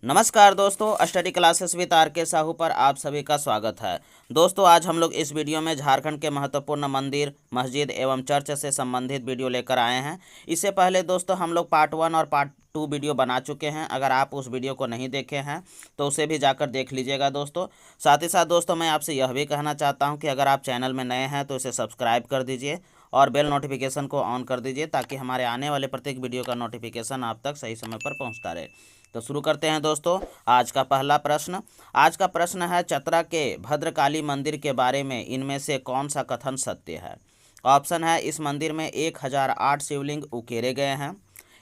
नमस्कार दोस्तों, study classes with are के साहू पर आप सभी का स्वागत है। दोस्तों, आज हम लोग इस वीडियो में झारखंड के महत्वपूर्ण मंदिर, मस्जिद एवं चर्च से संबंधित वीडियो लेकर आए हैं। इससे पहले दोस्तों हम लोग पार्ट 1 और पार्ट 2 वीडियो बना चुके हैं। अगर आप उस वीडियो को नहीं देखे हैं तो उसे भी जाकर देख लीजिएगा दोस्तों। साथ ही साथ दोस्तों मैं आपसे यह भी कहना चाहता हूँ कि अगर आप चैनल में नए हैं तो इसे सब्सक्राइब कर दीजिए और बेल नोटिफिकेशन को ऑन कर दीजिए ताकि हमारे आने वाले प्रत्येक वीडियो का नोटिफिकेशन आप तक सही समय पर पहुँचता रहे। तो शुरू करते हैं दोस्तों। आज का पहला प्रश्न है, चतरा के भद्रकाली मंदिर के बारे में इनमें से कौन सा कथन सत्य है। ऑप्शन है, इस मंदिर में 1008 शिवलिंग उकेरे गए हैं।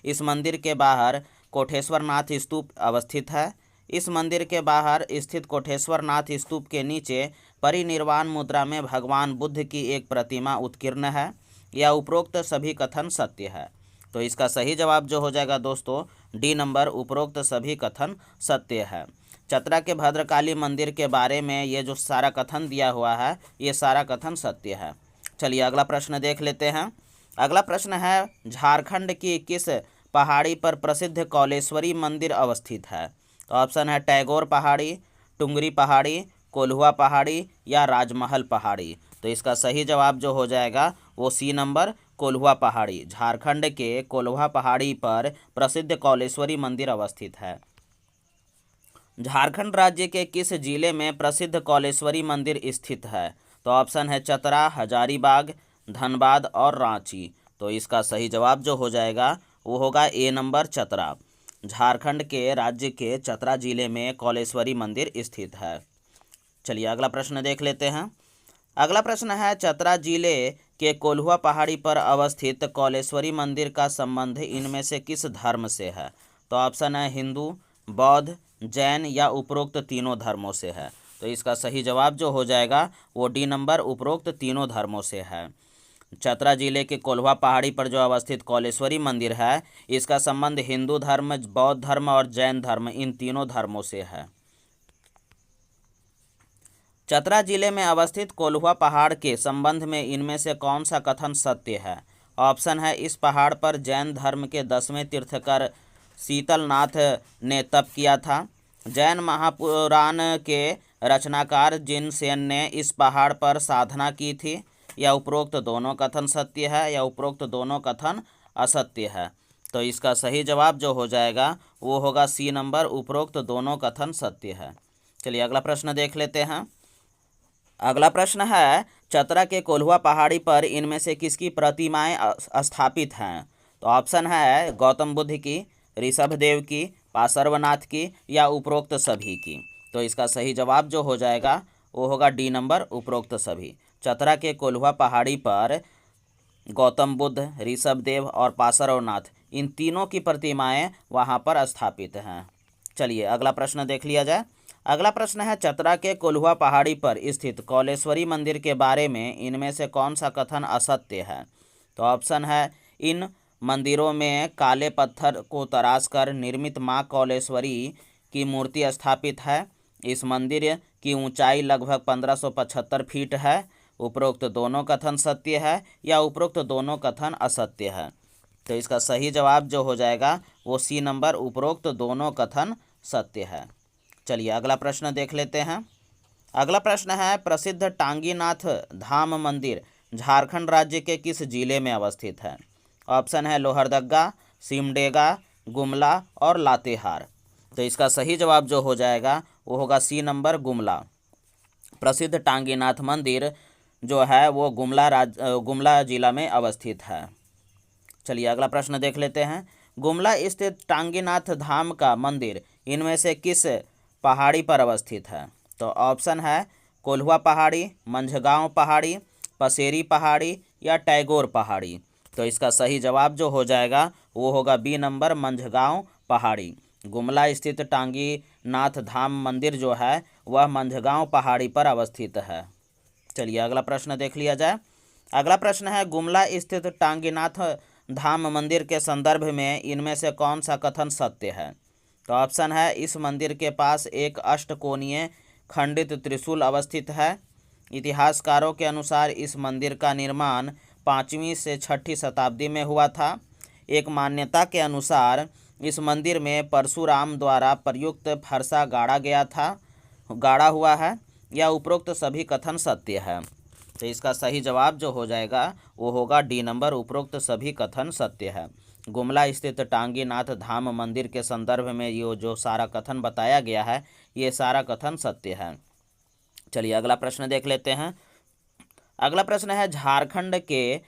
इस मंदिर के बाहर कोठेश्वर नाथ स्तूप अवस्थित है। इस मंदिर के बाहर स्थित कोठेश्वर नाथ स्तूप के नीचे परिनिर्वाण मुद्रा में भगवान बुद्ध की एक प्रतिमा उत्कीर्ण है। या उपरोक्त सभी कथन सत्य है। तो इसका सही जवाब जो हो जाएगा दोस्तों डी नंबर, उपरोक्त सभी कथन सत्य है। चतरा के भद्रकाली मंदिर के बारे में ये जो सारा कथन दिया हुआ है ये सारा कथन सत्य है। चलिए अगला प्रश्न देख लेते हैं। अगला प्रश्न है, झारखंड की किस पहाड़ी पर प्रसिद्ध कौलेश्वरी मंदिर अवस्थित है। तो ऑप्शन है, टैगोर पहाड़ी, टुंगरी पहाड़ी, कोल्हुआ पहाड़ी या राजमहल पहाड़ी। तो इसका सही जवाब जो हो जाएगा वो सी नंबर, कोल्हुआ पहाड़ी। झारखंड के कोल्हुआ पहाड़ी पर प्रसिद्ध कौलेश्वरी मंदिर अवस्थित है। झारखंड राज्य के किस जिले में प्रसिद्ध कौलेश्वरी मंदिर स्थित है। तो ऑप्शन है, चतरा, हजारीबाग, धनबाद और रांची। तो इसका सही जवाब जो हो जाएगा वो होगा ए नंबर, चतरा। झारखंड के राज्य के चतरा जिले में कौलेश्वरी मंदिर स्थित है। चलिए अगला प्रश्न देख लेते हैं। अगला प्रश्न है, चतरा जिले के कोल्हुआ पहाड़ी पर अवस्थित कौलेश्वरी मंदिर का संबंध इनमें से किस धर्म से है। तो ऑप्शन है, हिंदू, बौद्ध, जैन या उपरोक्त तीनों धर्मों से है। तो इसका सही जवाब जो हो जाएगा वो डी नंबर, उपरोक्त तीनों धर्मों से है। चतरा जिले के कोल्हुआ पहाड़ी पर जो अवस्थित कौलेश्वरी मंदिर है इसका संबंध हिंदू धर्म, बौद्ध धर्म और जैन धर्म इन तीनों धर्मों से है। चतरा जिले में अवस्थित कोल्हुआ पहाड़ के संबंध में इनमें से कौन सा कथन सत्य है। ऑप्शन है, इस पहाड़ पर जैन धर्म के 10वें तीर्थकर शीतलनाथ ने तप किया था। जैन महापुराण के रचनाकार जिनसेन ने इस पहाड़ पर साधना की थी। या उपरोक्त दोनों कथन सत्य है या उपरोक्त दोनों कथन असत्य है। तो इसका सही जवाब जो हो जाएगा वो होगा सी नंबर, उपरोक्त दोनों कथन सत्य है। चलिए अगला प्रश्न देख लेते हैं। अगला प्रश्न है, चतरा के कोल्हुआ पहाड़ी पर इनमें से किसकी प्रतिमाएं स्थापित हैं। तो ऑप्शन है, गौतम बुद्ध की, ऋषभदेव की, पार्श्वनाथ की या उपरोक्त सभी की। तो इसका सही जवाब जो हो जाएगा वो होगा डी नंबर, उपरोक्त सभी। चतरा के कोल्हुआ पहाड़ी पर गौतम बुद्ध, ऋषभदेव और पार्श्वनाथ इन तीनों की प्रतिमाएं वहां पर स्थापित हैं। चलिए अगला प्रश्न देख लिया जाए। अगला प्रश्न है, चतरा के कोल्हुआ पहाड़ी पर स्थित कौलेश्वरी मंदिर के बारे में इनमें से कौन सा कथन असत्य है। तो ऑप्शन है, इन मंदिरों में काले पत्थर को तराशकर निर्मित माँ कौलेश्वरी की मूर्ति स्थापित है। इस मंदिर की ऊंचाई लगभग 1575 फीट है। उपरोक्त दोनों कथन सत्य है या उपरोक्त दोनों कथन असत्य है। तो इसका सही जवाब जो हो जाएगा वो सी नंबर, उपरोक्त दोनों कथन सत्य है। चलिए अगला प्रश्न देख लेते हैं। अगला प्रश्न है, प्रसिद्ध टांगीनाथ धाम मंदिर झारखंड राज्य के किस जिले में अवस्थित है। ऑप्शन है, लोहरदगा, सिमडेगा, गुमला और लातेहार। तो इसका सही जवाब जो हो जाएगा वो होगा सी नंबर, गुमला। प्रसिद्ध टांगीनाथ मंदिर जो है वो गुमला जिला में अवस्थित है। चलिए अगला प्रश्न देख लेते हैं। गुमला स्थित टांगीनाथ धाम का मंदिर इनमें से किस पहाड़ी पर अवस्थित है। तो ऑप्शन है, कोल्हुआ पहाड़ी, मंझगांव पहाड़ी, पसेरी पहाड़ी या टैगोर पहाड़ी। तो इसका सही जवाब जो हो जाएगा वो होगा बी नंबर, मंझगांव पहाड़ी। गुमला स्थित टांगीनाथ धाम मंदिर जो है वह मंझगांव पहाड़ी पर अवस्थित है। चलिए अगला प्रश्न देख लिया जाए। अगला प्रश्न है, गुमला स्थित टांगीनाथ धाम मंदिर के संदर्भ में इनमें से कौन सा कथन सत्य है। तो ऑप्शन है, इस मंदिर के पास एक अष्टकोणीय खंडित त्रिशूल अवस्थित है। इतिहासकारों के अनुसार इस मंदिर का निर्माण 5वीं से 6ठी शताब्दी में हुआ था। एक मान्यता के अनुसार इस मंदिर में परशुराम द्वारा प्रयुक्त फरसा गाड़ा हुआ है, या उपरोक्त सभी कथन सत्य है। तो इसका सही जवाब जो हो जाएगा वो होगा डी नंबर, उपरोक्त सभी कथन सत्य है। गुमला स्थित टांगीनाथ धाम मंदिर के संदर्भ में ये जो सारा कथन बताया गया है, ये सारा कथन सत्य है। चलिए अगला प्रश्न देख लेते हैं। अगला प्रश्न है, झारखंड के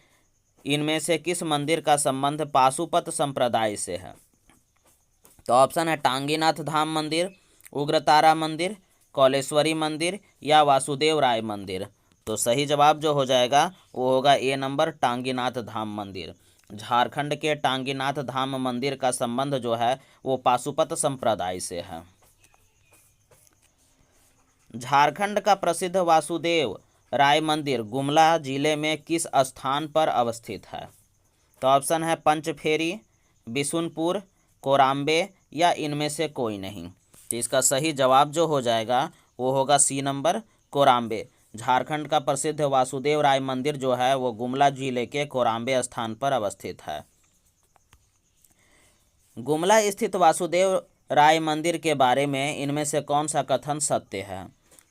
इनमें से किस मंदिर का संबंध पाशुपत संप्रदाय से है? तो ऑप्शन है टांगीनाथ धाम मंदिर, उग्रतारा मंदिर, कौलेश्वरी मंदिर या वासुदेव राय मंदिर। तो सही जवाब जो हो जाएगा वो होगा ए नंबर, टांगीनाथ धाम मंदिर। झारखंड के टांगीनाथ धाम मंदिर का संबंध जो है वो पाशुपत संप्रदाय से है। झारखंड का प्रसिद्ध वासुदेव राय मंदिर गुमला जिले में किस स्थान पर अवस्थित है? तो ऑप्शन है पंचफेरी, बिशुनपुर, कोराम्बे या इनमें से कोई नहीं। तो इसका सही जवाब जो हो जाएगा वो होगा सी नंबर, कोराम्बे। झारखंड का प्रसिद्ध वासुदेव राय मंदिर जो है वो गुमला जिले के कोराम्बे स्थान पर अवस्थित है। गुमला स्थित वासुदेव राय मंदिर के बारे में इनमें से कौन सा कथन सत्य है?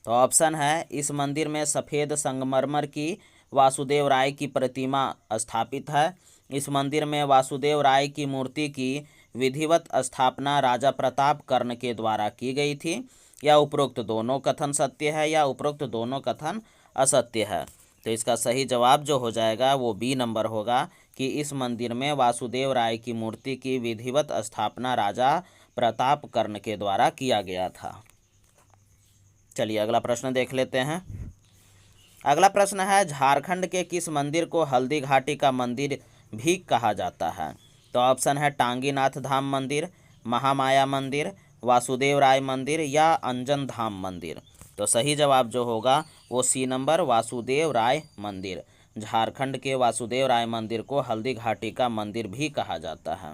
तो ऑप्शन है, इस मंदिर में सफ़ेद संगमरमर की वासुदेव राय की प्रतिमा स्थापित है। इस मंदिर में वासुदेव राय की मूर्ति की विधिवत स्थापना राजा प्रताप कर्ण के द्वारा की गई थी, या उपरोक्त दोनों कथन सत्य है या उपरोक्त दोनों कथन असत्य है। तो इसका सही जवाब जो हो जाएगा वो बी नंबर होगा कि इस मंदिर में वासुदेव राय की मूर्ति की विधिवत स्थापना राजा प्रताप कर्ण के द्वारा किया गया था। चलिए अगला प्रश्न देख लेते हैं। अगला प्रश्न है, झारखंड के किस मंदिर को हल्दी घाटी का मंदिर भी कहा जाता है? तो ऑप्शन है टांगीनाथ धाम मंदिर, महामाया मंदिर, वासुदेव राय मंदिर या अंजन धाम मंदिर। तो सही जवाब जो होगा वो सी नंबर, वासुदेव राय मंदिर। झारखंड के वासुदेव राय मंदिर को हल्दी घाटी का मंदिर भी कहा जाता है।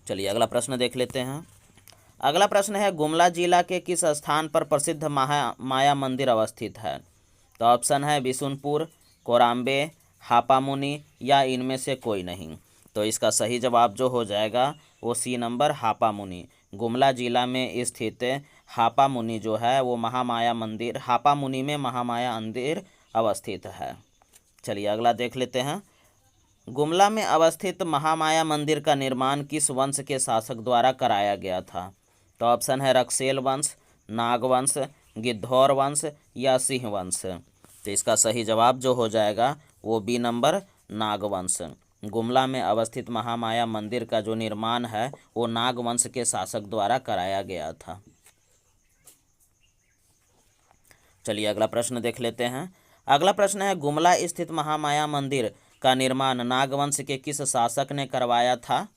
चलिए अगला प्रश्न देख लेते हैं। अगला प्रश्न है, गुमला जिला के किस स्थान पर प्रसिद्ध माया मंदिर अवस्थित है? तो ऑप्शन है बिशुनपुर, कोराम्बे, हापामुनि या इनमें से कोई नहीं। तो इसका सही जवाब जो हो जाएगा वो सी नंबर, हापामुनि। गुमला जिला में स्थित हापामुनि जो है वो महामाया मंदिर, हापामुनि में महामाया मंदिर अवस्थित है। चलिए अगला देख लेते हैं। गुमला में अवस्थित महामाया मंदिर का निर्माण किस वंश के शासक द्वारा कराया गया था? तो ऑप्शन है रक्सेल वंश, नागवंश, गिद्धौर वंश या सिंह वंश। तो इसका सही जवाब जो हो जाएगा वो बी नंबर, नागवंश। गुमला में अवस्थित महामाया मंदिर का जो निर्माण है वो नागवंश के शासक द्वारा कराया गया था। चलिए अगला प्रश्न देख लेते हैं। अगला प्रश्न है, गुमला स्थित महामाया मंदिर का निर्माण नागवंश के किस शासक ने करवाया था?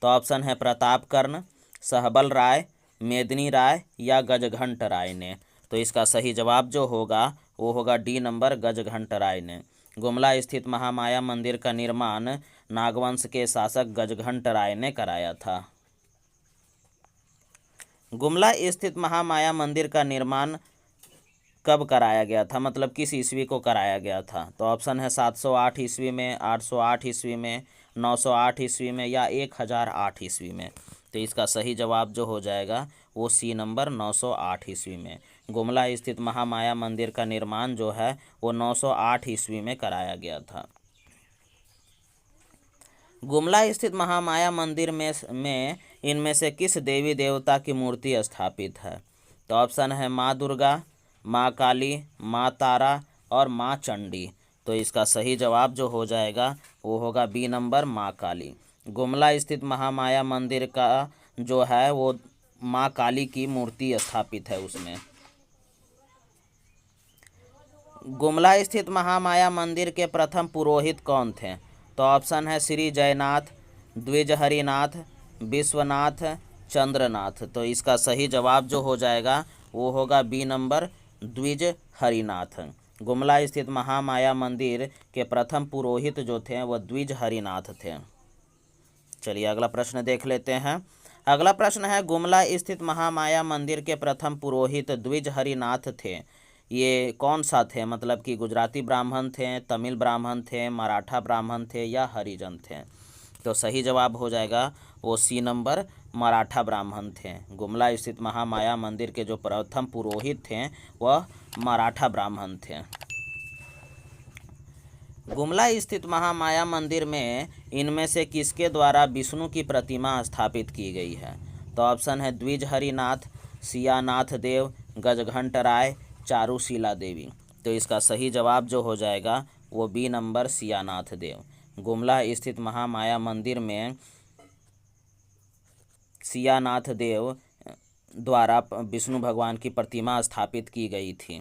तो ऑप्शन है प्रताप कर्ण, सहबल राय, मेदिनी राय या गजघंट राय ने। तो इसका सही जवाब जो होगा वो होगा डी नंबर, गजघंट राय ने। गुमला स्थित महामाया मंदिर का निर्माण नागवंश के शासक गजघंट राय ने कराया था। गुमला स्थित महामाया मंदिर का निर्माण कब कराया गया था, मतलब किस ईस्वी को कराया गया था? तो ऑप्शन है 708 ईस्वी में, 808 ईस्वी में, 908 ईस्वी में या 1008 ईस्वी में। तो इसका सही जवाब जो हो जाएगा वो सी नंबर, 908 ईस्वी में। गुमला स्थित महामाया मंदिर का निर्माण जो है वो 908 ईस्वी में कराया गया था। गुमला स्थित महामाया मंदिर में इनमें से किस देवी देवता की मूर्ति स्थापित है? तो ऑप्शन है माँ दुर्गा, माँ काली, माँ तारा और माँ चंडी। तो इसका सही जवाब जो हो जाएगा वो होगा बी नंबर, माँ काली। गुमला स्थित महामाया मंदिर का जो है वो माँ काली की मूर्ति स्थापित है उसमें। गुमला स्थित महामाया मंदिर के प्रथम पुरोहित कौन थे? तो ऑप्शन है श्री जयनाथ, द्विज हरिनाथ, विश्वनाथ, चंद्रनाथ। तो इसका सही जवाब जो हो जाएगा वो होगा बी नंबर, द्विज हरिनाथ। गुमला स्थित महामाया मंदिर के प्रथम पुरोहित जो थे वह द्विज हरिनाथ थे। चलिए अगला प्रश्न देख लेते हैं। अगला प्रश्न है, गुमला स्थित महामाया मंदिर के प्रथम पुरोहित द्विज हरिनाथ थे, ये कौन सा थे? मतलब कि गुजराती ब्राह्मण थे, तमिल ब्राह्मण थे, मराठा ब्राह्मण थे या हरिजन थे। तो सही जवाब हो जाएगा वो सी नंबर, मराठा ब्राह्मण थे। गुमला स्थित महामाया मंदिर के जो प्रथम पुरोहित थे वह मराठा ब्राह्मण थे। गुमला स्थित महामाया मंदिर में इनमें से किसके द्वारा विष्णु की प्रतिमा स्थापित की गई है? तो ऑप्शन है द्विज हरिनाथ, सियानाथ देव, गजघंट राय, चारुशीला देवी। तो इसका सही जवाब जो हो जाएगा वो बी नंबर, सियानाथ देव। गुमला स्थित महामाया मंदिर में सियानाथ देव द्वारा विष्णु भगवान की प्रतिमा स्थापित की गई थी।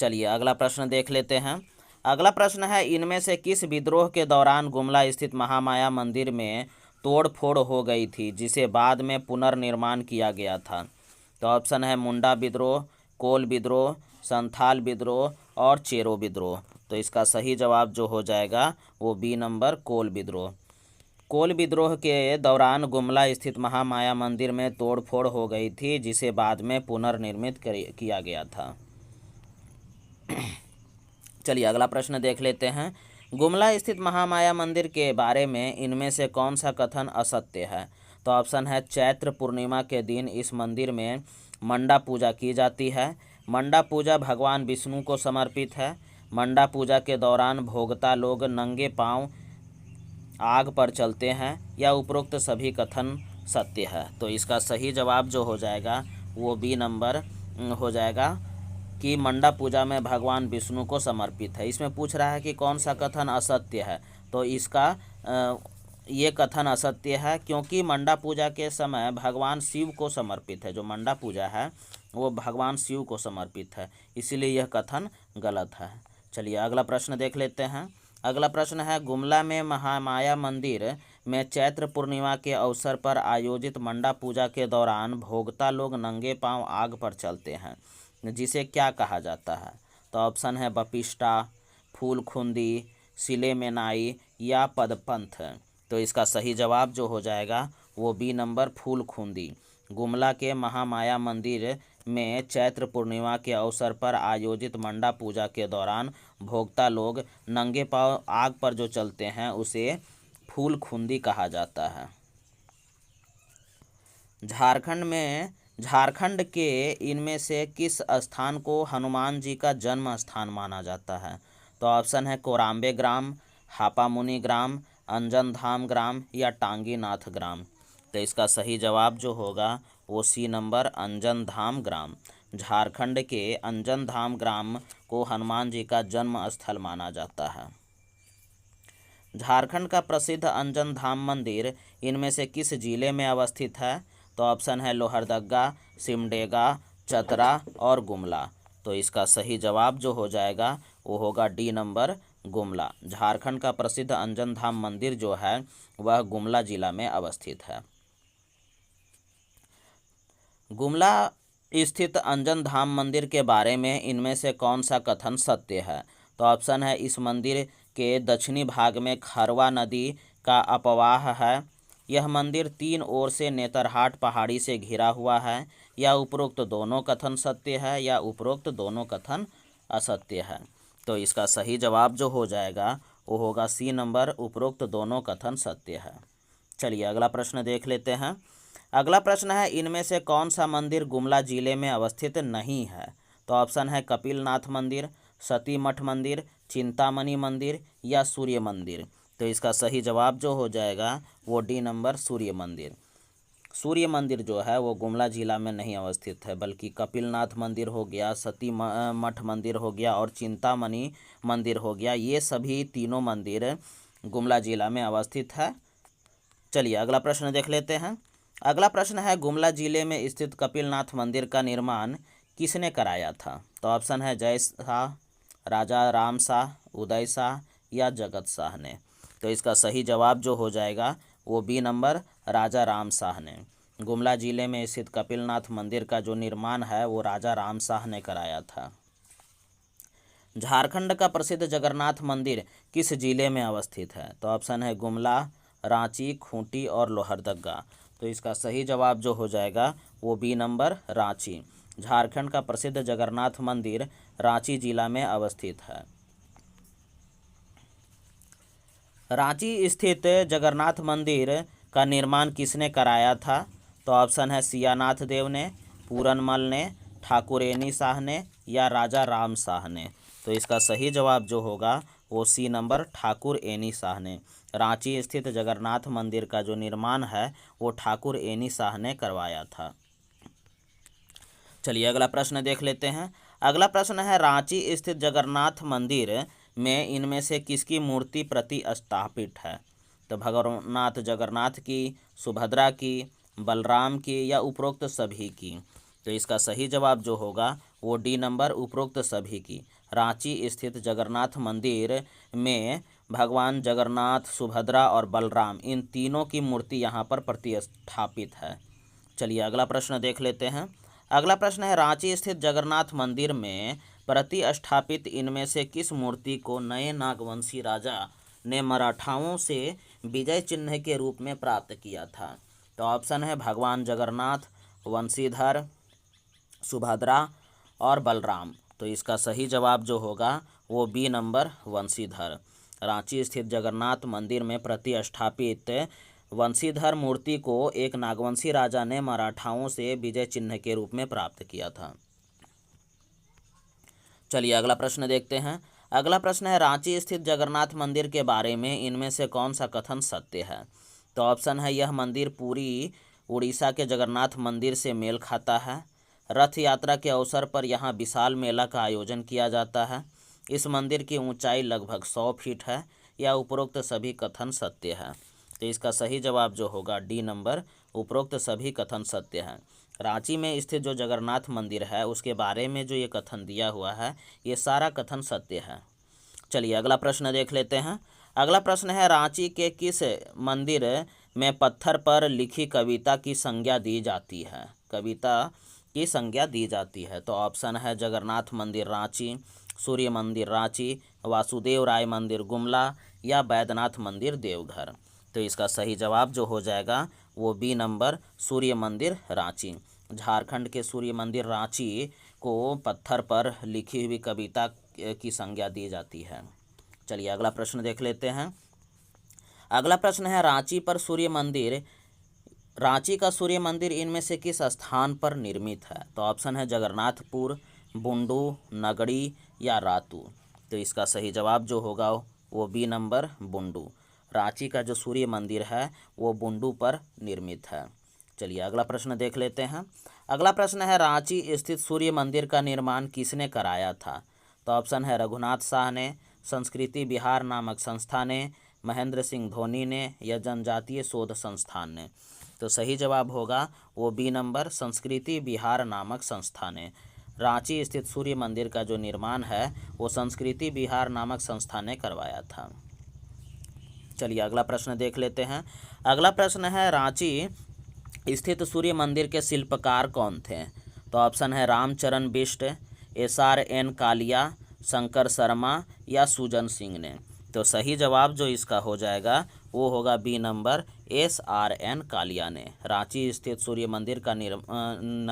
चलिए अगला प्रश्न देख लेते हैं। अगला प्रश्न है, इनमें से किस विद्रोह के दौरान गुमला स्थित महामाया मंदिर में तोड़ फोड़ हो गई थी जिसे बाद में पुनर्निर्माण किया गया था? तो ऑप्शन है मुंडा विद्रोह, कोल विद्रोह, संथाल विद्रोह और चेरो विद्रोह। तो इसका सही जवाब जो हो जाएगा वो बी नंबर, कोल विद्रोह। कोल विद्रोह के दौरान गुमला स्थित महामाया मंदिर में तोड़ फोड़ हो गई थी जिसे बाद में पुनर्निर्मित किया गया था। चलिए अगला प्रश्न देख लेते हैं। गुमला स्थित महामाया मंदिर के बारे में इनमें से कौन सा कथन असत्य है? तो ऑप्शन है चैत्र पूर्णिमा के दिन इस मंदिर में मंडा पूजा की जाती है, मंडा पूजा भगवान विष्णु को समर्पित है, मंडा पूजा के दौरान भोगता लोग नंगे पांव आग पर चलते हैं, या उपरोक्त सभी कथन सत्य है? तो इसका सही जवाब जो हो जाएगा वो बी नंबर हो जाएगा कि मंडा पूजा में भगवान विष्णु को समर्पित है। इसमें पूछ रहा है कि कौन सा कथन असत्य है, तो इसका ये कथन असत्य है क्योंकि मंडा पूजा के समय भगवान शिव को समर्पित है। जो मंडा पूजा है वो भगवान शिव को समर्पित है, इसीलिए यह कथन गलत है। चलिए अगला प्रश्न देख लेते हैं। अगला प्रश्न है, गुमला में महामाया मंदिर में चैत्र पूर्णिमा के अवसर पर आयोजित मंडा पूजा के दौरान भोगता लोग नंगे पांव आग पर चलते हैं जिसे क्या कहा जाता है? तो ऑप्शन है बपिष्टा, फूलखुंदी, सिलेमेनाई या पदपंथ। तो इसका सही जवाब जो हो जाएगा वो बी नंबर, फूलखुंदी। गुमला के महामाया मंदिर में चैत्र पूर्णिमा के अवसर पर आयोजित मंडा पूजा के दौरान भोगता लोग नंगे पांव आग पर जो चलते हैं उसे फूलखुंदी कहा जाता है। झारखंड के इनमें से किस स्थान को हनुमान जी का जन्म स्थान माना जाता है? तो ऑप्शन है कोराम्बे ग्राम, हापामुनि ग्राम, अंजन धाम ग्राम या टांगी नाथ ग्राम। तो इसका सही जवाब जो होगा वो सी नंबर, अंजन धाम ग्राम। झारखंड के अंजन धाम ग्राम को हनुमान जी का जन्म स्थल माना जाता है। झारखंड का प्रसिद्ध अंजन धाम मंदिर इनमें से किस जिले में अवस्थित है? तो ऑप्शन है लोहरदगा, सिमडेगा, चतरा और गुमला। तो इसका सही जवाब जो हो जाएगा वो होगा डी नंबर, गुमला। झारखंड का प्रसिद्ध अंजन धाम मंदिर जो है वह गुमला जिला में अवस्थित है। गुमला स्थित अंजन धाम मंदिर के बारे में इनमें से कौन सा कथन सत्य है? तो ऑप्शन है इस मंदिर के दक्षिणी भाग में खरवा नदी का अपवाह है, यह मंदिर 3 ओर से नेतरहाट पहाड़ी से घिरा हुआ है, या उपरोक्त दोनों कथन सत्य है, या उपरोक्त दोनों कथन असत्य है। तो इसका सही जवाब जो हो जाएगा वो होगा सी नंबर, उपरोक्त दोनों कथन सत्य है। चलिए अगला प्रश्न देख लेते हैं। अगला प्रश्न है, इनमें से कौन सा मंदिर गुमला जिले में अवस्थित नहीं है? तो ऑप्शन है कपिलनाथ मंदिर, सती मठ मंदिर, चिंतामणि मंदिर या सूर्य मंदिर। तो इसका सही जवाब जो हो जाएगा वो डी नंबर, सूर्य मंदिर। सूर्य मंदिर जो है वो गुमला जिला में नहीं अवस्थित है, बल्कि कपिलनाथ मंदिर हो गया, सती मठ मंदिर हो गया और चिंतामणि मंदिर हो गया, ये सभी तीनों मंदिर गुमला जिला में अवस्थित है। चलिए अगला प्रश्न देख लेते हैं। अगला प्रश्न है, गुमला जिले में स्थित कपिलनाथ मंदिर का निर्माण किसने कराया था? तो ऑप्शन है जय शाह, राजा राम शाह, उदय शाह या जगत शाह ने। तो इसका सही जवाब जो हो जाएगा वो बी नंबर, राजा राम शाह ने। गुमला जिले में स्थित कपिलनाथ मंदिर का जो निर्माण है वो राजा राम शाह ने कराया था। झारखंड का प्रसिद्ध जगन्नाथ मंदिर किस जिले में अवस्थित है? तो ऑप्शन है गुमला, रांची, खूंटी और लोहरदगा। तो इसका सही जवाब जो हो जाएगा वो बी नंबर, रांची। झारखंड का प्रसिद्ध जगन्नाथ मंदिर रांची जिला में अवस्थित है। रांची स्थित जगन्नाथ मंदिर का निर्माण किसने कराया था? तो ऑप्शन है सियानाथ देव ने, पूरनमल ने, ठाकुरैनी शाह ने या राजा राम शाह ने। तो इसका सही जवाब जो होगा वो सी नंबर ठाकुरैनी शाह ने। रांची स्थित जगन्नाथ मंदिर का जो निर्माण है वो ठाकुरैनी शाह ने करवाया था। चलिए अगला प्रश्न देख लेते हैं। अगला प्रश्न है रांची स्थित जगन्नाथ मंदिर में इनमें से किसकी मूर्ति प्रतिष्ठापित है? तो भगवान जगन्नाथ की, सुभद्रा की, बलराम की या उपरोक्त सभी की। तो इसका सही जवाब जो होगा वो डी नंबर उपरोक्त सभी की। रांची स्थित जगन्नाथ मंदिर में भगवान जगन्नाथ, सुभद्रा और बलराम इन तीनों की मूर्ति यहाँ पर प्रतिष्ठापित है। चलिए अगला प्रश्न देख लेते हैं। अगला प्रश्न है रांची स्थित जगन्नाथ मंदिर में प्रतिष्ठापित इनमें से किस मूर्ति को नए नागवंशी राजा ने मराठाओं से विजय चिन्ह के रूप में प्राप्त किया था? तो ऑप्शन है भगवान जगन्नाथ, वंशीधर, सुभद्रा और बलराम। तो इसका सही जवाब जो होगा वो बी नंबर वंशीधर। रांची स्थित जगन्नाथ मंदिर में प्रतिष्ठापित वंशीधर मूर्ति को एक नागवंशी राजा ने मराठाओं से विजय चिन्ह के रूप में प्राप्त किया था। चलिए अगला प्रश्न देखते हैं। अगला प्रश्न है रांची स्थित जगन्नाथ मंदिर के बारे में इनमें से कौन सा कथन सत्य है? तो ऑप्शन है यह मंदिर पूरी उड़ीसा के जगन्नाथ मंदिर से मेल खाता है। रथ यात्रा के अवसर पर यहाँ विशाल मेला का आयोजन किया जाता है। इस मंदिर की ऊंचाई लगभग 100 फीट है या उपरोक्त सभी कथन सत्य है। तो इसका सही जवाब जो होगा डी नंबर उपरोक्त सभी कथन सत्य है। रांची में स्थित जो जगन्नाथ मंदिर है उसके बारे में जो ये कथन दिया हुआ है ये सारा कथन सत्य है। चलिए अगला प्रश्न देख लेते हैं। अगला प्रश्न है रांची के किस मंदिर में पत्थर पर लिखी कविता की संज्ञा दी जाती है? कविता की संज्ञा दी जाती है। तो ऑप्शन है जगन्नाथ मंदिर रांची, सूर्य मंदिर रांची, वासुदेव राय मंदिर गुमला या बैद्यनाथ मंदिर देवघर। तो इसका सही जवाब जो हो जाएगा वो बी नंबर सूर्य मंदिर रांची। झारखंड के सूर्य मंदिर रांची को पत्थर पर लिखी हुई कविता की संज्ञा दी जाती है। चलिए अगला प्रश्न देख लेते हैं। अगला प्रश्न है रांची का सूर्य मंदिर इनमें से किस स्थान पर निर्मित है? तो ऑप्शन है जगन्नाथपुर, बुंडू, नगड़ी या रातू। तो इसका सही जवाब जो होगा वो बी नंबर बुंडू। रांची का जो सूर्य मंदिर है वो बुंडू पर निर्मित है। चलिए अगला प्रश्न देख लेते हैं। अगला प्रश्न है रांची स्थित सूर्य मंदिर का निर्माण किसने कराया था? तो ऑप्शन है रघुनाथ शाह ने, संस्कृति विहार नामक संस्था ने, महेंद्र सिंह धोनी ने या जनजातीय शोध संस्थान ने। तो सही जवाब होगा वो बी नंबर संस्कृति विहार नामक संस्था ने। रांची स्थित सूर्य मंदिर का जो निर्माण है वो संस्कृति विहार नामक संस्था ने करवाया था। चलिए अगला प्रश्न देख लेते हैं। अगला प्रश्न है रांची स्थित सूर्य मंदिर के शिल्पकार कौन थे? तो ऑप्शन है रामचरण बिष्ट, SRN कालिया, शंकर शर्मा या सुजन सिंह ने। तो सही जवाब जो इसका हो जाएगा वो होगा बी नंबर SRN कालिया ने। रांची स्थित सूर्य मंदिर का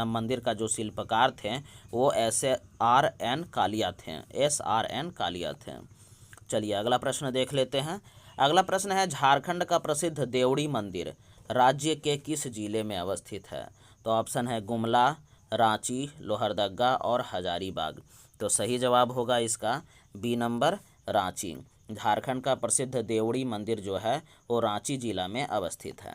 मंदिर का जो शिल्पकार थे वो SRN कालिया थे। चलिए अगला प्रश्न देख लेते हैं। अगला प्रश्न है झारखंड का प्रसिद्ध देवड़ी मंदिर राज्य के किस जिले में अवस्थित है? तो ऑप्शन है गुमला, रांची, लोहरदगा और हजारीबाग। तो सही जवाब होगा इसका बी नंबर रांची। झारखंड का प्रसिद्ध देवड़ी मंदिर जो है वो रांची जिला में अवस्थित है।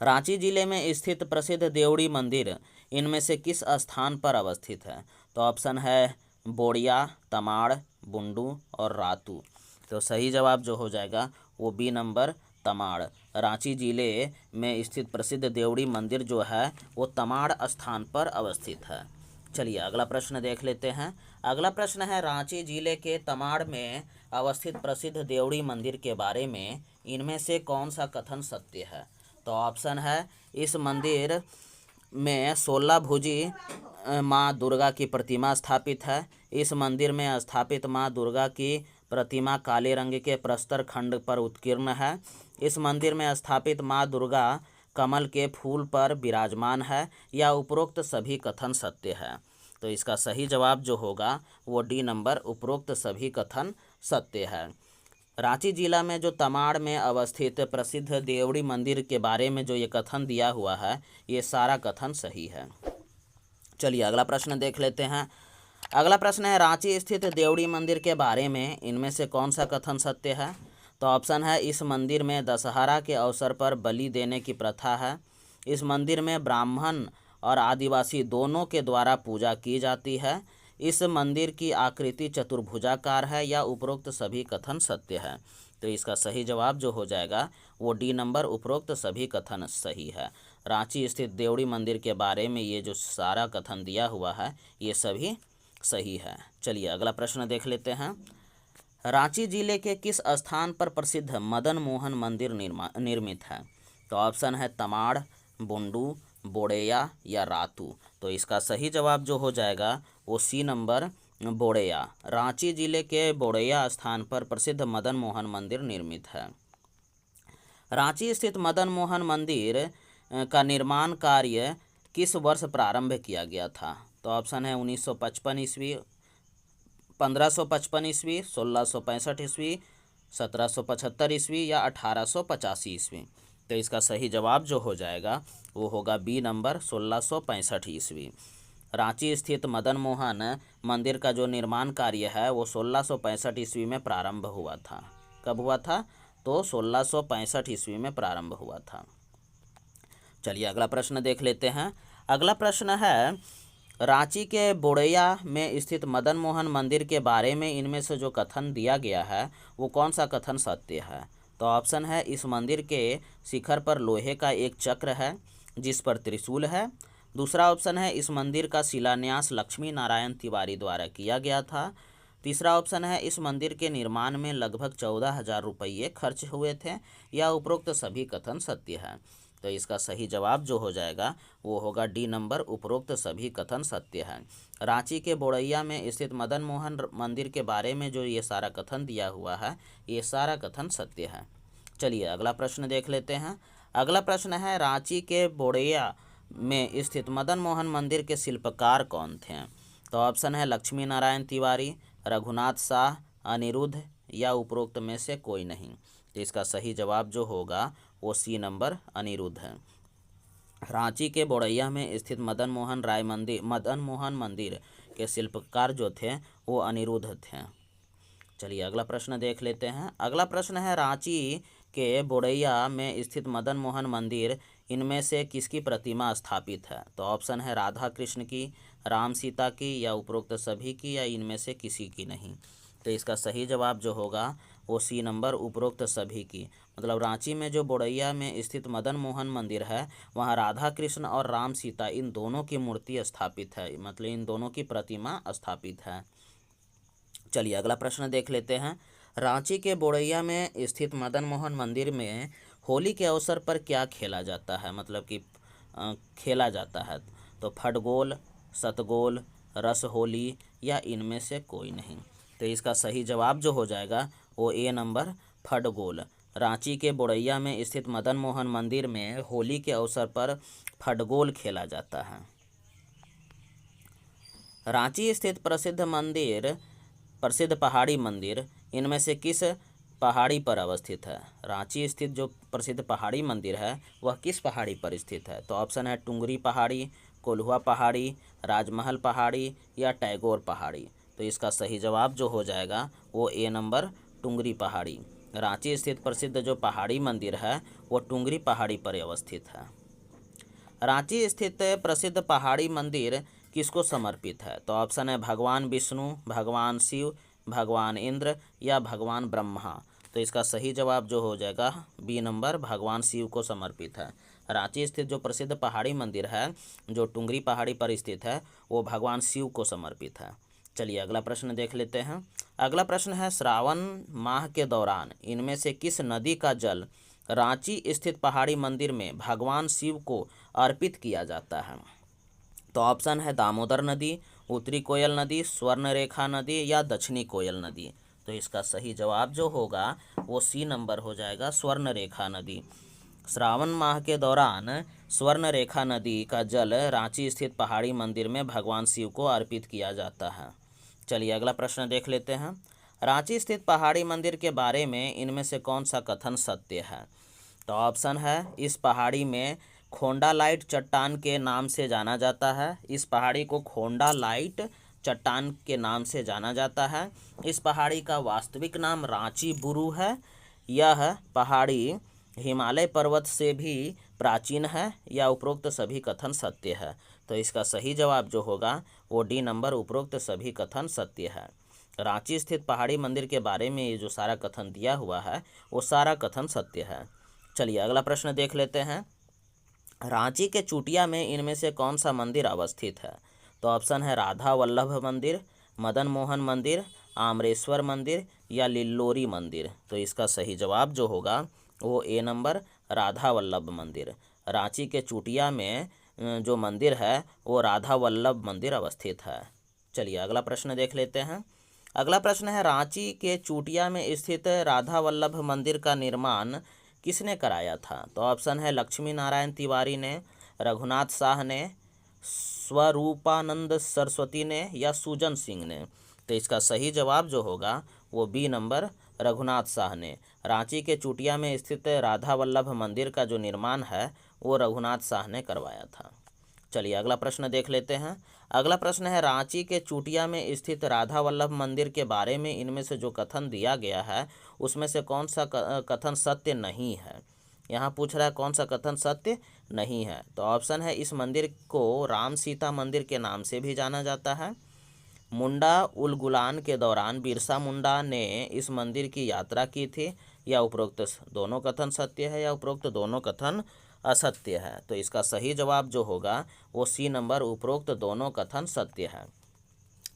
रांची जिले में स्थित प्रसिद्ध देवड़ी मंदिर इनमें से किस स्थान पर अवस्थित है? तो ऑप्शन है बोड़िया, तमाड़, बुंडू और रातू। तो सही जवाब जो हो जाएगा वो बी नंबर तमाड़। रांची जिले में स्थित प्रसिद्ध देवड़ी मंदिर जो है वो तमाड़ स्थान पर अवस्थित है। चलिए अगला प्रश्न देख लेते हैं। अगला प्रश्न है रांची जिले के तमाड़ में अवस्थित प्रसिद्ध देवड़ी मंदिर के बारे में इनमें से कौन सा कथन सत्य है? तो ऑप्शन है इस मंदिर में 16 भुजी माँ दुर्गा की प्रतिमा स्थापित है। इस मंदिर में स्थापित माँ दुर्गा की प्रतिमा काले रंग के प्रस्तर खंड पर उत्कीर्ण है। इस मंदिर में स्थापित माँ दुर्गा कमल के फूल पर विराजमान है या उपरोक्त सभी कथन सत्य है। तो इसका सही जवाब जो होगा वो डी नंबर उपरोक्त सभी कथन सत्य है। रांची जिला में जो तमाड़ में अवस्थित प्रसिद्ध देवड़ी मंदिर के बारे में जो ये कथन दिया हुआ है, ये सारा कथन सही है। चलिए अगला प्रश्न देख लेते हैं। अगला प्रश्न है, रांची स्थित देवड़ी मंदिर के बारे में इनमें से कौन सा कथन सत्य है? तो ऑप्शन है, इस मंदिर में दशहरा के अवसर पर बलि देने की प्रथा है। इस मंदिर में ब्राह्मण और आदिवासी दोनों के द्वारा पूजा की जाती है। इस मंदिर की आकृति चतुर्भुजाकार है, या उपरोक्त सभी कथन सत्य है। तो इसका सही जवाब जो हो जाएगा वो डी नंबर, उपरोक्त सभी कथन सही है। रांची स्थित देवड़ी मंदिर के बारे में ये जो सारा कथन दिया हुआ है, ये सभी सही है। चलिए अगला प्रश्न देख लेते हैं। रांची जिले के किस स्थान पर प्रसिद्ध मदन मोहन मंदिर निर्मित है? तो ऑप्शन है तमाड़, बुंडू, बोड़ैया या रातू। तो इसका सही जवाब जो हो जाएगा वो सी नंबर, बोड़ैया। रांची जिले के बोड़ैया स्थान पर प्रसिद्ध मदन मोहन मंदिर निर्मित है। रांची स्थित मदन मोहन मंदिर का निर्माण कार्य किस वर्ष प्रारंभ किया गया था? तो ऑप्शन है 1955 ईस्वी, 1555 ईस्वी, 1665 ईस्वी, 1775 ईस्वी या 1885 ईस्वी। तो इसका सही जवाब जो हो जाएगा वो होगा बी नंबर, 1665 ईस्वी। रांची स्थित मदन मोहन मंदिर का जो निर्माण कार्य है वो 1665 ईस्वी में प्रारंभ हुआ था। कब हुआ था? तो 1665 ईस्वी में प्रारंभ हुआ था। चलिए अगला प्रश्न देख लेते हैं। अगला प्रश्न है, रांची के बोड़ैया में स्थित मदन मोहन मंदिर के बारे में इनमें से जो कथन दिया गया है वो कौन सा कथन सत्य है? तो ऑप्शन है, इस मंदिर के शिखर पर लोहे का एक चक्र है जिस पर त्रिशूल है। दूसरा ऑप्शन है, इस मंदिर का शिलान्यास लक्ष्मी नारायण तिवारी द्वारा किया गया था। तीसरा ऑप्शन है, इस मंदिर के निर्माण में लगभग 14,000 रुपये खर्च हुए थे, या उपरोक्त सभी कथन सत्य है। तो इसका सही जवाब जो हो जाएगा वो होगा डी नंबर, उपरोक्त सभी कथन सत्य है। रांची के बोड़ैया में स्थित मदन मोहन मंदिर के बारे में जो ये सारा कथन दिया हुआ है, ये सारा कथन सत्य है। चलिए अगला प्रश्न देख लेते हैं। अगला प्रश्न है, रांची के बोड़ैया में स्थित मदन मोहन मंदिर के शिल्पकार कौन थे? तो ऑप्शन है, लक्ष्मी नारायण तिवारी, रघुनाथ शाह, अनिरुद्ध या उपरोक्त में से कोई नहीं। तो इसका सही जवाब जो होगा वो सी नंबर, अनिरुद्ध है। रांची के बोड़ैया में स्थित मदन मोहन मंदिर के शिल्पकार जो थे वो अनिरुद्ध थे। चलिए अगला प्रश्न देख लेते हैं। अगला प्रश्न है, रांची के बोड़ैया में स्थित मदन मोहन मंदिर इनमें से किसकी प्रतिमा स्थापित है? तो ऑप्शन है, राधा कृष्ण की, राम सीता की या उपरोक्त सभी की या इनमें से किसी की नहीं। तो इसका सही जवाब जो होगा वो सी नंबर, उपरोक्त सभी की। मतलब रांची में जो बोड़ैया में स्थित मदन मोहन मंदिर है वहाँ राधा कृष्ण और राम सीता इन दोनों की मूर्ति स्थापित है, मतलब इन दोनों की प्रतिमा स्थापित है। चलिए अगला प्रश्न देख लेते हैं। रांची के बोड़ैया में स्थित मदन मोहन मंदिर में होली के अवसर पर क्या खेला जाता है, मतलब कि खेला जाता है? तो फटगोल, सतगोल, रस होली या इनमें से कोई नहीं। तो इसका सही जवाब जो हो जाएगा वो ए नंबर, फटगोल। रांची के बोड़ैया में स्थित मदन मोहन मंदिर में होली के अवसर पर फटगोल खेला जाता है। रांची स्थित प्रसिद्ध पहाड़ी मंदिर इनमें से किस पहाड़ी पर अवस्थित है? रांची स्थित जो प्रसिद्ध पहाड़ी मंदिर है वह किस पहाड़ी पर स्थित है? तो ऑप्शन है, टुंगरी पहाड़ी, कोल्हुआ पहाड़ी, राजमहल पहाड़ी या टैगोर पहाड़ी। तो इसका सही जवाब जो हो जाएगा वो ए नंबर, टुंगरी पहाड़ी। रांची स्थित प्रसिद्ध जो पहाड़ी मंदिर है वो टुंगरी पहाड़ी पर अवस्थित है। रांची स्थित प्रसिद्ध पहाड़ी मंदिर किसको समर्पित है? तो ऑप्शन है, भगवान विष्णु, भगवान शिव, भगवान इंद्र या भगवान ब्रह्मा। तो इसका सही जवाब जो हो जाएगा बी नंबर, भगवान शिव को समर्पित है। रांची स्थित जो प्रसिद्ध पहाड़ी मंदिर है जो टुंगरी पहाड़ी पर स्थित है वो भगवान शिव को समर्पित है। चलिए अगला प्रश्न देख लेते हैं। अगला प्रश्न है, श्रावण माह के दौरान इनमें से किस नदी का जल रांची स्थित पहाड़ी मंदिर में भगवान शिव को अर्पित किया जाता है? तो ऑप्शन है, दामोदर नदी, उत्तरी कोयल नदी, स्वर्ण रेखा नदी या दक्षिणी कोयल नदी। तो इसका सही जवाब जो होगा वो सी नंबर हो जाएगा, स्वर्ण रेखा नदी। श्रावण माह के दौरान स्वर्ण रेखा नदी का जल रांची स्थित पहाड़ी मंदिर में भगवान शिव को अर्पित किया जाता है। चलिए अगला प्रश्न देख लेते हैं। रांची स्थित पहाड़ी मंदिर के बारे में इनमें से कौन सा कथन सत्य है? तो ऑप्शन है, इस पहाड़ी में खोंडालाइट चट्टान के नाम से जाना जाता है। इस पहाड़ी को खोंडालाइट चट्टान के नाम से जाना जाता है। इस पहाड़ी का वास्तविक नाम रांची बुरू है। यह पहाड़ी हिमालय पर्वत से भी प्राचीन है, या उपरोक्त सभी कथन सत्य है। तो इसका सही जवाब जो होगा वो डी नंबर, उपरोक्त सभी कथन सत्य है। रांची स्थित पहाड़ी मंदिर के बारे में ये जो सारा कथन दिया हुआ है वो सारा कथन सत्य है। चलिए अगला प्रश्न देख लेते हैं। रांची के चूटिया में इनमें से कौन सा मंदिर अवस्थित है? तो ऑप्शन है, राधा वल्लभ मंदिर, मदन मोहन मंदिर, आमरेश्वर मंदिर या लिल्लोरी मंदिर। तो इसका सही जवाब जो होगा वो ए नंबर, राधा वल्लभ मंदिर। रांची के चूटिया में जो मंदिर है वो राधा वल्लभ मंदिर अवस्थित है। चलिए अगला प्रश्न देख लेते हैं। अगला प्रश्न है, रांची के चूटिया में स्थित राधा वल्लभ मंदिर का निर्माण किसने कराया था? तो ऑप्शन है, लक्ष्मी नारायण तिवारी ने, रघुनाथ शाह ने, स्वरूपानंद सरस्वती ने या सुजन सिंह ने। तो इसका सही जवाब जो होगा वो बी नंबर, रघुनाथ शाह ने। रांची के चूटिया में स्थित राधा वल्लभ मंदिर का जो निर्माण है वो रघुनाथ शाह ने करवाया था। चलिए अगला प्रश्न देख लेते हैं। अगला प्रश्न है, रांची के चूटिया में स्थित राधा वल्लभ मंदिर के बारे में इनमें से जो कथन दिया गया है उसमें से कौन सा कथन सत्य नहीं है? यहाँ पूछ रहा है कौन सा कथन सत्य नहीं है। तो ऑप्शन है, इस मंदिर को राम सीता मंदिर के नाम से भी जाना जाता है। मुंडा उलगुलान के दौरान बिरसा मुंडा ने इस मंदिर की यात्रा की थी, या उपरोक्त दोनों कथन सत्य है या उपरोक्त दोनों कथन असत्य है। तो इसका सही जवाब जो होगा वो सी नंबर, उपरोक्त दोनों कथन सत्य है।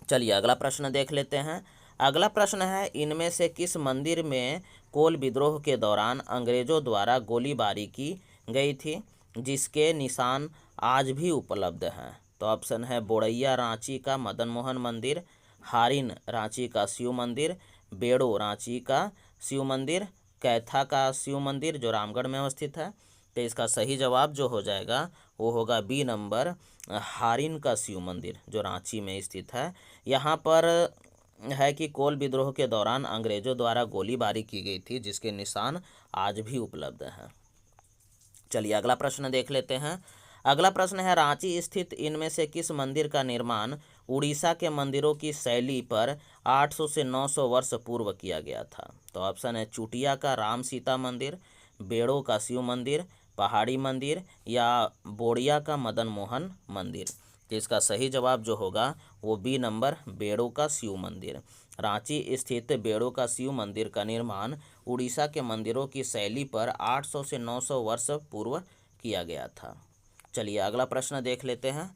चलिए अगला प्रश्न देख लेते हैं। अगला प्रश्न है, इनमें से किस मंदिर में कोल विद्रोह के दौरान अंग्रेजों द्वारा गोलीबारी की गई थी जिसके निशान आज भी उपलब्ध हैं? तो ऑप्शन है, बोड़ैया रांची का मदन मोहन मंदिर, हारिन रांची का शिव मंदिर, बेड़ो रांची का शिव मंदिर, कैथा का शिव मंदिर जो रामगढ़ में अवस्थित है। तो इसका सही जवाब जो हो जाएगा वो होगा बी नंबर, हारिन का शिव मंदिर जो रांची में स्थित है। यहाँ पर है कि कोल विद्रोह के दौरान अंग्रेजों द्वारा गोलीबारी की गई थी जिसके निशान आज भी उपलब्ध हैं। चलिए अगला प्रश्न देख लेते हैं। अगला प्रश्न है, रांची स्थित इनमें से किस मंदिर का निर्माण उड़ीसा के मंदिरों की शैली पर 800 से 900 वर्ष पूर्व किया गया था? तो ऑप्शन है, चूटिया का राम सीता मंदिर, बेड़ो का शिव मंदिर, पहाड़ी मंदिर या बोड़िया का मदन मोहन मंदिर। तो इसका सही जवाब जो होगा वो बी नंबर, बेड़ो का शिव मंदिर। रांची स्थित बेड़ो का शिव मंदिर का निर्माण उड़ीसा के मंदिरों की शैली पर 800 से 900 वर्ष पूर्व किया गया था। चलिए अगला प्रश्न देख लेते हैं।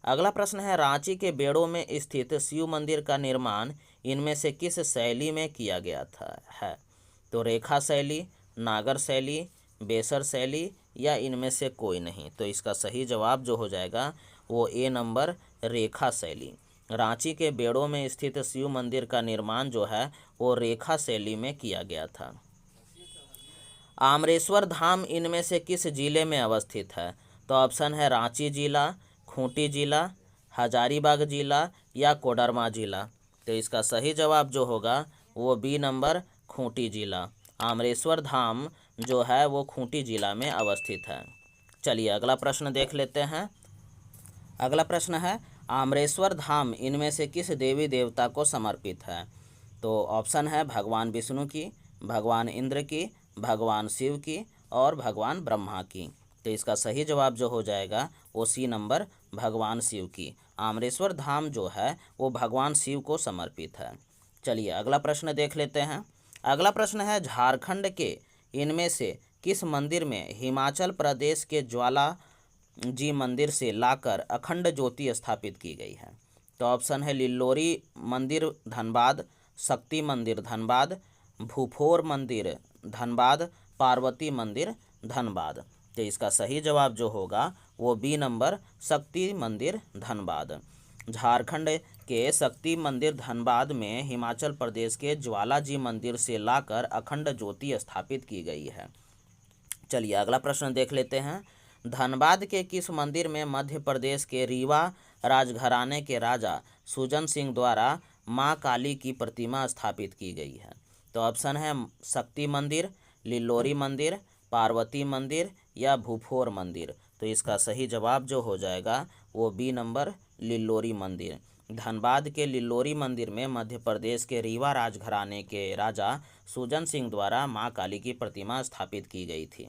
अगला प्रश्न है, रांची के बेड़ो में स्थित शिव मंदिर का निर्माण इनमें से किस शैली में किया गया था है? तो रेखा शैली, नागर शैली, बेसर शैली या इनमें से कोई नहीं। तो इसका सही जवाब जो हो जाएगा वो ए नंबर, रेखा शैली। रांची के बेड़ो में स्थित शिव मंदिर का निर्माण जो है वो रेखा शैली में किया गया था। आमरेश्वर धाम इनमें से किस जिले में अवस्थित है? तो ऑप्शन है, रांची जिला, खूंटी जिला, हजारीबाग जिला या कोडरमा जिला। तो इसका सही जवाब जो होगा वो बी नंबर, खूंटी जिला। आमरेश्वर धाम जो है वो खूंटी जिला में अवस्थित है। चलिए अगला प्रश्न देख लेते हैं। अगला प्रश्न है, आमरेश्वर धाम इनमें से किस देवी देवता को समर्पित है? तो ऑप्शन है, भगवान विष्णु की, भगवान इंद्र की, भगवान शिव की और भगवान ब्रह्मा की। तो इसका सही जवाब जो हो जाएगा वो सी नंबर, भगवान शिव की। आमरेश्वर धाम जो है वो भगवान शिव को समर्पित है। चलिए अगला प्रश्न देख लेते हैं। अगला प्रश्न है, झारखंड के इनमें से किस मंदिर में हिमाचल प्रदेश के ज्वाला जी मंदिर से लाकर अखंड ज्योति स्थापित की गई है? तो ऑप्शन है, लिल्लोरी मंदिर धनबाद, शक्ति मंदिर धनबाद, भूफोर मंदिर धनबाद, पार्वती मंदिर धनबाद। तो इसका सही जवाब जो होगा वो बी नंबर, शक्ति मंदिर धनबाद। झारखंड के शक्ति मंदिर धनबाद में हिमाचल प्रदेश के ज्वाला जी मंदिर से लाकर अखंड ज्योति स्थापित की गई है। चलिए अगला प्रश्न देख लेते हैं। धनबाद के किस मंदिर में मध्य प्रदेश के रीवा राजघराने के राजा सुजन सिंह द्वारा माँ काली की प्रतिमा स्थापित की गई है? तो ऑप्शन है शक्ति मंदिर, लिल्लोरी मंदिर, पार्वती मंदिर या भूफोर मंदिर। तो इसका सही जवाब जो हो जाएगा वो बी नंबर लिल्लोरी मंदिर। धनबाद के लिल्लोरी मंदिर में मध्य प्रदेश के रीवा राजघराने के राजा सुजन सिंह द्वारा माँ काली की प्रतिमा स्थापित की गई थी।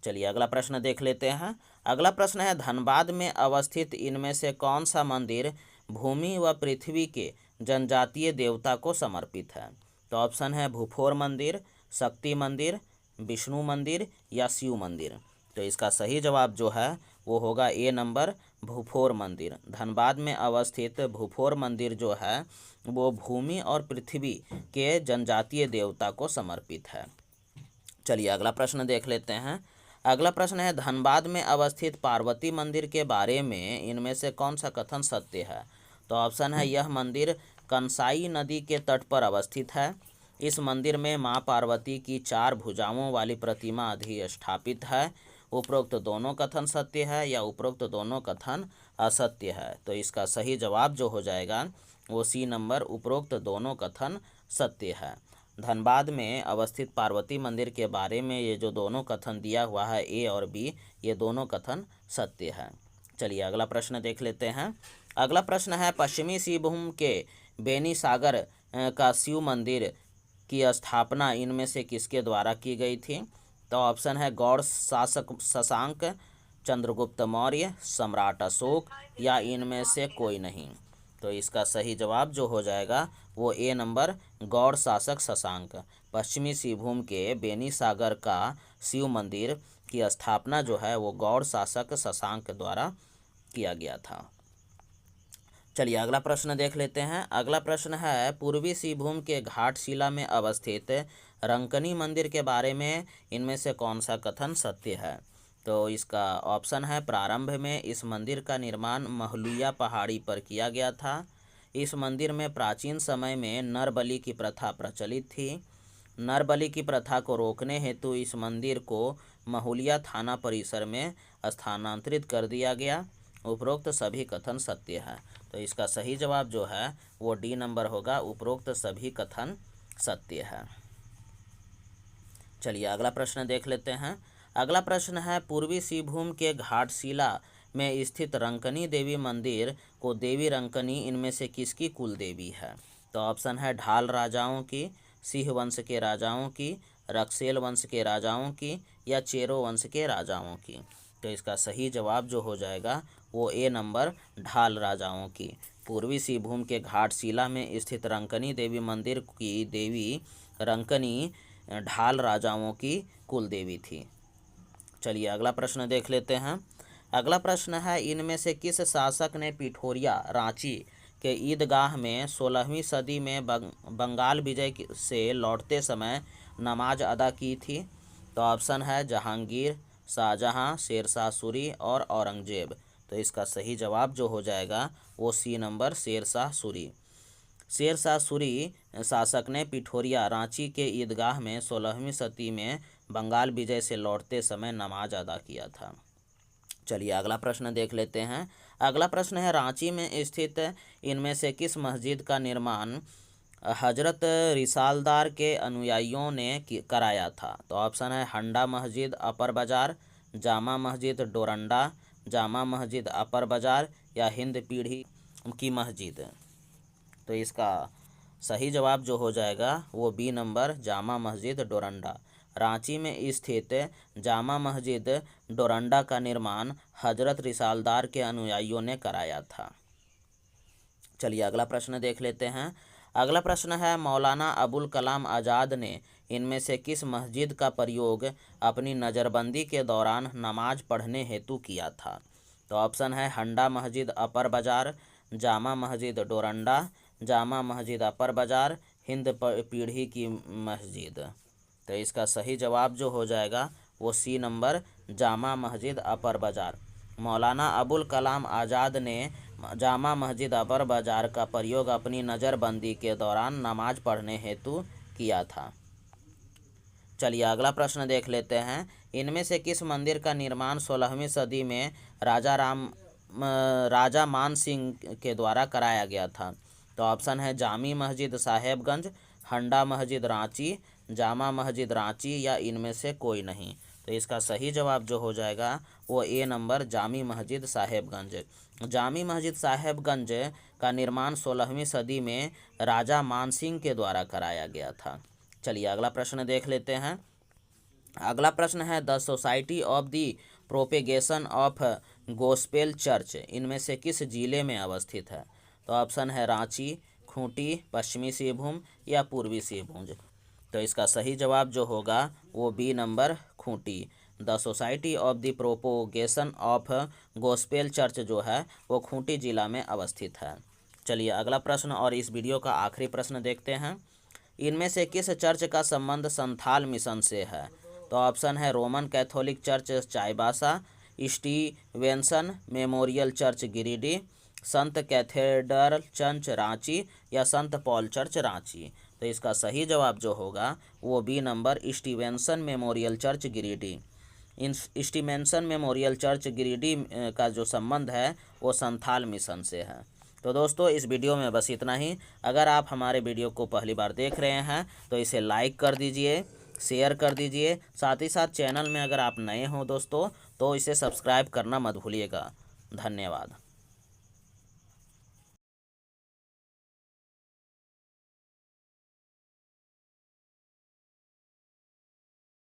चलिए अगला प्रश्न देख लेते हैं। अगला प्रश्न है धनबाद में अवस्थित इनमें से कौन सा मंदिर भूमि व पृथ्वी के जनजातीय देवता को समर्पित है? तो ऑप्शन है भूफोर मंदिर, शक्ति मंदिर, विष्णु मंदिर या शिव मंदिर। तो इसका सही जवाब जो है वो होगा ए नंबर भूफोर मंदिर। धनबाद में अवस्थित भूफोर मंदिर जो है वो भूमि और पृथ्वी के जनजातीय देवता को समर्पित है। चलिए अगला प्रश्न देख लेते हैं। अगला प्रश्न है धनबाद में अवस्थित पार्वती मंदिर के बारे में इनमें से कौन सा कथन सत्य है? तो ऑप्शन है यह मंदिर कंसाई नदी के तट पर अवस्थित है। इस मंदिर में मां पार्वती की 4 भुजाओं वाली प्रतिमा अधिष्ठापित है। उपरोक्त दोनों कथन सत्य है या उपरोक्त दोनों कथन असत्य है? तो इसका सही जवाब जो हो जाएगा वो सी नंबर उपरोक्त दोनों कथन सत्य है। धनबाद में अवस्थित पार्वती मंदिर के बारे में ये जो दोनों कथन दिया हुआ है ए और बी, ये दोनों कथन सत्य है। चलिए अगला प्रश्न देख लेते हैं। अगला प्रश्न है पश्चिमी सिंहभूम के बेनी सागर का शिव मंदिर की स्थापना इनमें से किसके द्वारा की गई थी? तो ऑप्शन है गौड़ शासक शशांक, चंद्रगुप्त मौर्य, सम्राट अशोक या इनमें से कोई नहीं। तो इसका सही जवाब जो हो जाएगा वो ए नंबर गौड़ शासक शशांक। पश्चिमी सिंहभूम के बेनी सागर का शिव मंदिर की स्थापना जो है वो गौड़ शासक शशांक द्वारा किया गया था। चलिए अगला प्रश्न देख लेते हैं। अगला प्रश्न है पूर्वी सिंहभूम के घाटशिला में अवस्थित रंकनी मंदिर के बारे में इनमें से कौन सा कथन सत्य है? तो इसका ऑप्शन है प्रारंभ में इस मंदिर का निर्माण महलुया पहाड़ी पर किया गया था। इस मंदिर में प्राचीन समय में नर बलि की प्रथा प्रचलित थी। नर बलि की प्रथा को रोकने हेतु इस मंदिर को महलुया थाना परिसर में स्थानांतरित कर दिया गया। उपरोक्त सभी कथन सत्य है। तो इसका सही जवाब जो है वो डी नंबर होगा, उपरोक्त सभी कथन सत्य है। चलिए अगला प्रश्न देख लेते हैं। अगला प्रश्न है पूर्वी सिंहभूम के घाटशिला में स्थित रंकनी देवी मंदिर को देवी रंकनी इनमें से किसकी कुल देवी है? तो ऑप्शन है ढाल राजाओं की, सिंह वंश के राजाओं की, रक्सेल वंश के राजाओं की या चेरो वंश के राजाओं की। तो इसका सही जवाब जो हो जाएगा वो ए नंबर ढाल राजाओं की। पूर्वी सिंहभूम के घाटशिला में स्थित रंकनी देवी मंदिर की देवी रंकनी ढाल राजाओं की कुल देवी थी। चलिए अगला प्रश्न देख लेते हैं। अगला प्रश्न है इनमें से किस शासक ने पिठोरिया रांची के ईदगाह में 16वीं सदी में बंगाल विजय से लौटते समय नमाज अदा की थी? तो ऑप्शन है जहांगीर, शाहजहां, शेरशाह सूरी और औरंगजेब। तो इसका सही जवाब जो हो जाएगा वो सी नंबर शेरशाह सूरी। शेरशाह सूरी शासक ने पिठोरिया रांची के ईदगाह में 16वीं सदी में बंगाल विजय से लौटते समय नमाज अदा किया था। चलिए अगला प्रश्न देख लेते हैं। अगला प्रश्न है रांची में स्थित इनमें से किस मस्जिद का निर्माण हजरत रिसालदार के अनुयायियों ने कराया था? तो ऑप्शन है हंडा मस्जिद अपर बाज़ार, जामा मस्जिद डोरंडा, जामा मस्जिद अपर बाज़ार या हिंद पीढ़ी की मस्जिद। तो इसका सही जवाब जो हो जाएगा वो बी नंबर जामा मस्जिद डोरंडा। रांची में स्थित जामा मस्जिद डोरंडा का निर्माण हजरत रिसालदार के अनुयायियों ने कराया था। चलिए अगला प्रश्न देख लेते हैं। अगला प्रश्न है मौलाना अबुल कलाम आज़ाद ने इनमें से किस मस्जिद का प्रयोग अपनी नज़रबंदी के दौरान नमाज पढ़ने हेतु किया था? तो ऑप्शन है हंडा मस्जिद अपर बाज़ार, जामा मस्जिद डोरंडा, जामा मस्जिद अपर बाज़ार, हिंद पीढ़ी की मस्जिद। तो इसका सही जवाब जो हो जाएगा वो सी नंबर जामा मस्जिद अपर बाज़ार। मौलाना अबुल कलाम आज़ाद ने जामा मस्जिद अपर बाज़ार का प्रयोग अपनी नज़रबंदी के दौरान नमाज पढ़ने हेतु किया था। चलिए अगला प्रश्न देख लेते हैं। इनमें से किस मंदिर का निर्माण 16वीं सदी में राजा मान सिंह के द्वारा कराया गया था? तो ऑप्शन है जामी मस्जिद साहेबगंज, हंडा मस्जिद रांची, जामा मस्जिद रांची या इनमें से कोई नहीं। तो इसका सही जवाब जो हो जाएगा वो ए नंबर जामी मस्जिद साहेबगंज। जामी मस्जिद साहेबगंज का निर्माण 16वीं सदी में राजा मानसिंह के द्वारा कराया गया था। चलिए अगला प्रश्न देख लेते हैं। अगला प्रश्न है the society of the propagation of gospel church इनमें से किस जिले में अवस्थित है। तो ऑप्शन है रांची, खूंटी, पश्चिमी सिंहभूम या पूर्वी सिंहभूम। तो इसका सही जवाब जो होगा वो बी नंबर खूंटी। The society of the propagation of gospel church जो है वो खूंटी जिला में अवस्थित है। चलिए अगला प्रश्न और इस वीडियो का आखिरी प्रश्न देखते हैं। इनमें से किस चर्च का संबंध संथाल मिशन से है। तो ऑप्शन है Roman Catholic church Chaibasa, Stevenson memorial church Giridih, संत कैथेड्रल चर्च रांची या संत पॉल चर्च रांची। तो इसका सही जवाब जो होगा वो B number Stevenson memorial church Giridih. इन स्टीवेंसन मेमोरियल चर्च गिरिडीह का जो संबंध है वो संथाल मिशन से है। तो दोस्तों इस वीडियो में बस इतना ही। अगर आप हमारे वीडियो को पहली बार देख रहे हैं तो इसे लाइक कर दीजिए, शेयर कर दीजिए, साथ ही साथ चैनल में अगर आप नए हो दोस्तों तो इसे सब्सक्राइब करना मत भूलिएगा। धन्यवाद।